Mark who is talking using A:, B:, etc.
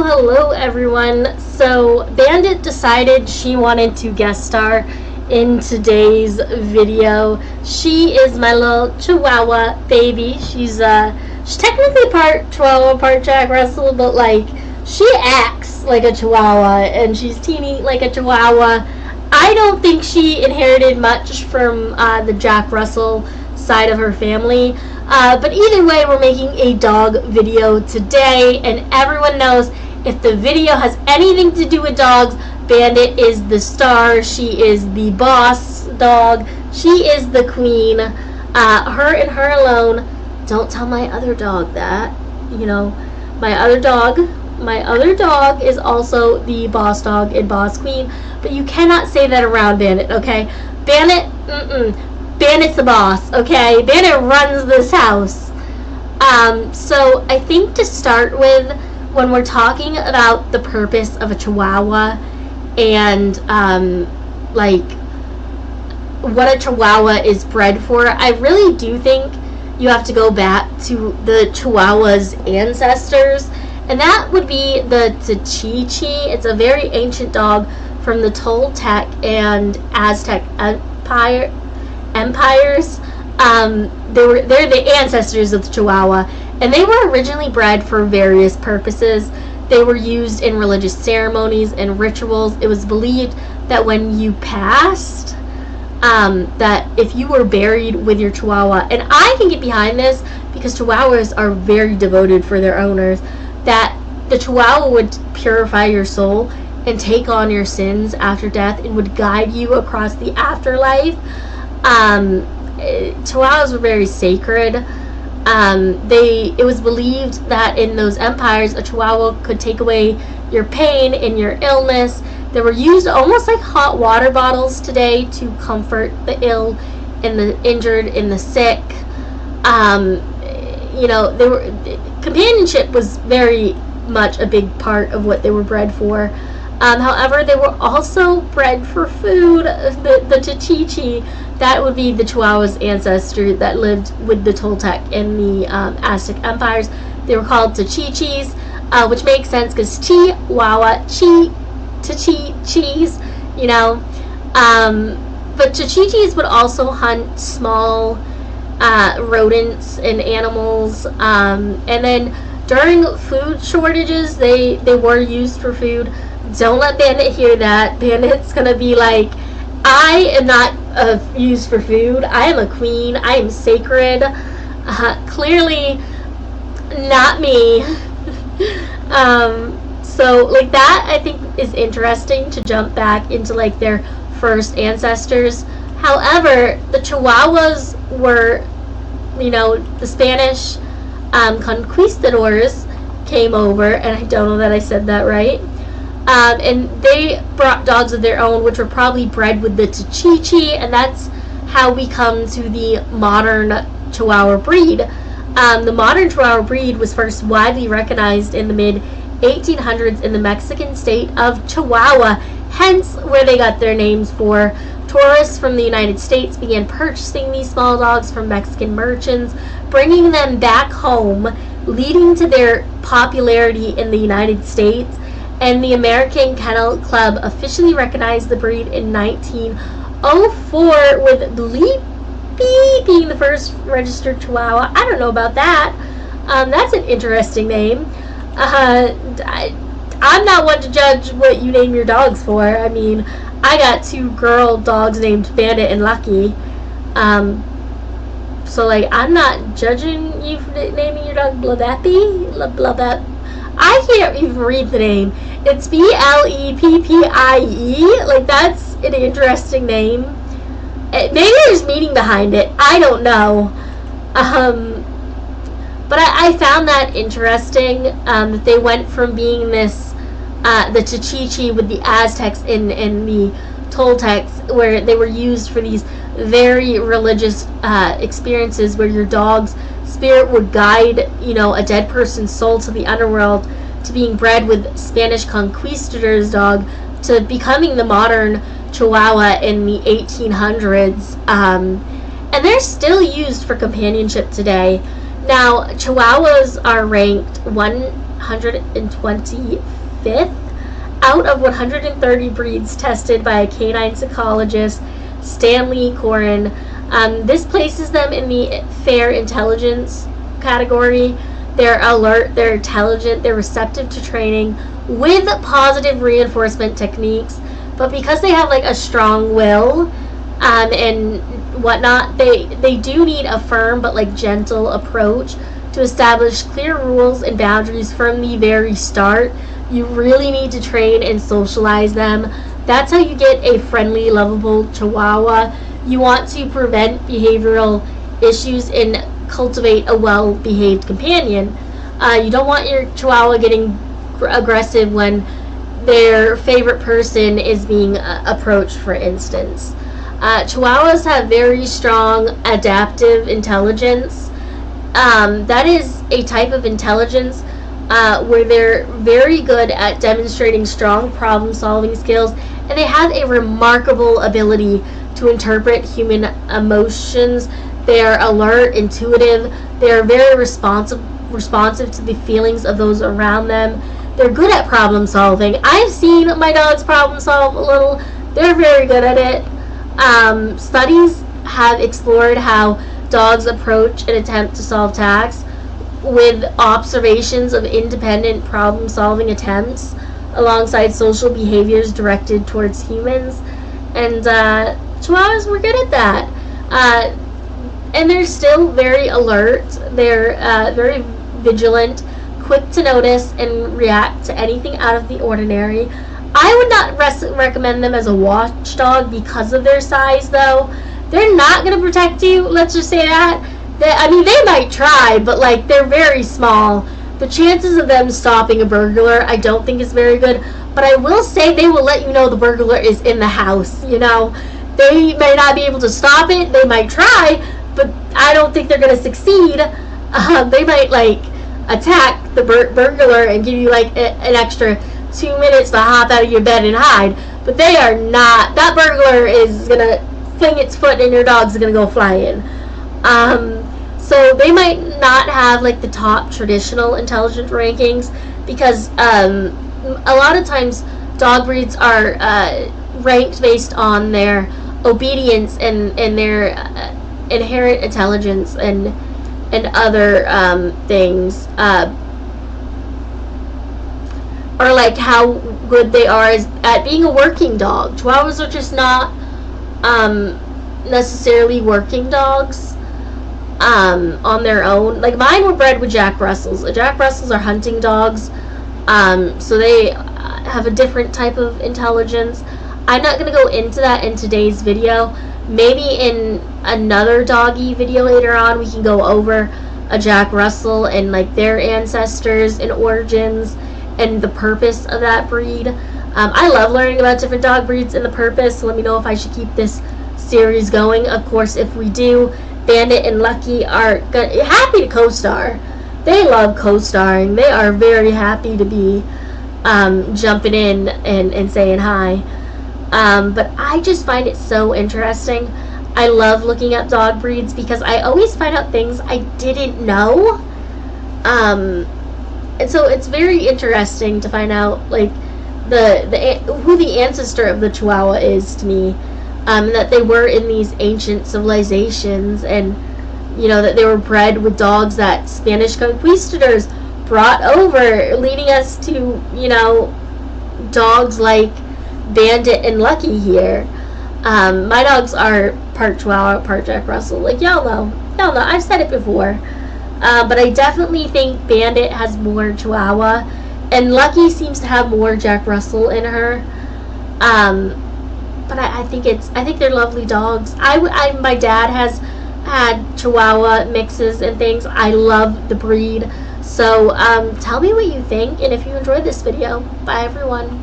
A: Hello everyone. So Bandit decided she wanted to guest star in today's video. She is my little Chihuahua baby. She's technically part Chihuahua, part Jack Russell, but like she acts like a Chihuahua and she's teeny like a Chihuahua. I don't think she inherited much from the Jack Russell side of her family. But either way, we're making a dog video today, and everyone knows if the video has anything to do with dogs, Bandit is the star. She is the boss dog. She is the queen. Her and her alone. Don't tell my other dog that. You know, my other dog is also the boss dog and boss queen, but you cannot say that around Bandit, okay? Bandit, Bandit's the boss, okay? Bandit runs this house. So I think to start with, when we're talking about the purpose of a Chihuahua and like what a Chihuahua is bred for, I really do think you have to go back to the Chihuahua's ancestors, and that would be the Chichi. It's a very ancient dog from the Toltec and Aztec empires. They're the ancestors of the Chihuahua, and they were originally bred for various purposes. They were used in religious ceremonies and rituals. It was believed that when you passed, that if you were buried with your Chihuahua, and I can get behind this because Chihuahuas are very devoted for their owners, that the Chihuahua would purify your soul and take on your sins after death and would guide you across the afterlife. Chihuahuas were very sacred. It was believed that in those empires, a Chihuahua could take away your pain and your illness. They were used almost like hot water bottles today to comfort the ill and the injured and the sick. Companionship was very much a big part of what they were bred for. However, they were also bred for food. The Chichichi, that would be the Chihuahua's ancestor that lived with the Toltec and the Aztec empires. They were called Chichichis, which makes sense because Chihuahua, cheese, you know. But Chichichis would also hunt small rodents and animals. And then during food shortages, they were used for food. Don't let Bandit hear that. Bandit's gonna be like, I am not used for food. I am a queen. I am sacred. Clearly not me. So like that, I think is interesting to jump back into like their first ancestors. However, the Chihuahuas were, the Spanish conquistadors came over, and I don't know that I said that right. And they brought dogs of their own, which were probably bred with the Chichichi, and that's how we come to the modern Chihuahua breed. The modern Chihuahua breed was first widely recognized in the mid-1800s in the Mexican state of Chihuahua, hence where they got their names for. Tourists from the United States began purchasing these small dogs from Mexican merchants, bringing them back home, leading to their popularity in the United States. And the American Kennel Club officially recognized the breed in 1904, with Bleepy being the first registered Chihuahua. I don't know about that. That's an interesting name. I'm not one to judge what you name your dogs for. I mean, I got two girl dogs named Bandit and Lucky. So, like, I'm not judging you for naming your dog Bleepy. I can't even read the name. It's Bleppie. Like, that's an interesting name. Maybe there's meaning behind it. I don't know. But I found that interesting, that they went from being this, the Chichichi with the Aztecs and the Toltecs, where they were used for these very religious experiences where your dog's spirit would guide, a dead person's soul to the underworld, to being bred with Spanish conquistadors' dog, to becoming the modern Chihuahua in the 1800s. And they're still used for companionship today. Now, Chihuahuas are ranked 125th out of 130 breeds tested by a canine psychologist, Stanley Coren. This places them in the fair intelligence category. They're alert, they're intelligent, they're receptive to training with positive reinforcement techniques. But because they have like a strong will and whatnot, they do need a firm but like gentle approach to establish clear rules and boundaries from the very start. You really need to train and socialize them. That's how you get a friendly, lovable Chihuahua. You want to prevent behavioral issues and cultivate a well-behaved companion. You don't want your Chihuahua getting aggressive when their favorite person is being approached, for instance. Chihuahuas have very strong adaptive intelligence. That is a type of intelligence where they're very good at demonstrating strong problem-solving skills, and they have a remarkable ability to interpret human emotions. They are alert, intuitive. They are very responsive to the feelings of those around them. They're good at problem solving. I've seen my dogs problem solve a little. They're very good at it. Studies have explored how dogs approach and attempt to solve tasks with observations of independent problem solving attempts alongside social behaviors directed towards humans. And Chihuahuas were good at that. And they're still very alert. They're very vigilant, quick to notice and react to anything out of the ordinary. I would not recommend them as a watchdog because of their size, though. They're not going to protect you, let's just say that. They might try, but like they're very small. The chances of them stopping a burglar, I don't think is very good. But I will say they will let you know the burglar is in the house. You know, they may not be able to stop it. They might try, but I don't think they're going to succeed. They might like attack the burglar and give you like an extra 2 minutes to hop out of your bed and hide. But they are not. That burglar is going to fling its foot and your dog's going to go flying. So they might not have like the top traditional intelligence rankings because a lot of times dog breeds are ranked based on their obedience and their inherent intelligence and other things, or like how good they are at being a working dog. Chihuahuas are just not necessarily working dogs on their own. Like mine were bred with Jack Russells. Jack Russells are hunting dogs, so they have a different type of intelligence. I'm not going to go into that in today's video. Maybe in another doggy video later on we can go over a Jack Russell and like their ancestors and origins and the purpose of that breed. I love learning about different dog breeds and the purpose, so let me know if I should keep this series going. Of course, if we do, Bandit and Lucky are happy to co-star. They love co-starring. They are very happy to be jumping in and saying hi. But I just find it so interesting. I love looking up dog breeds because I always find out things I didn't know. And so it's very interesting to find out like who the ancestor of the Chihuahua is to me. That they were in these ancient civilizations, and you know that they were bred with dogs that Spanish conquistadors brought over, leading us to, you know, dogs like Bandit and Lucky here. My dogs are part Chihuahua, part Jack Russell. Like y'all know, I've said it before. But I definitely think Bandit has more Chihuahua, and Lucky seems to have more Jack Russell in her. But I think they're lovely dogs. My dad has had Chihuahua mixes and things. I love the breed. So tell me what you think, and if you enjoyed this video. Bye everyone.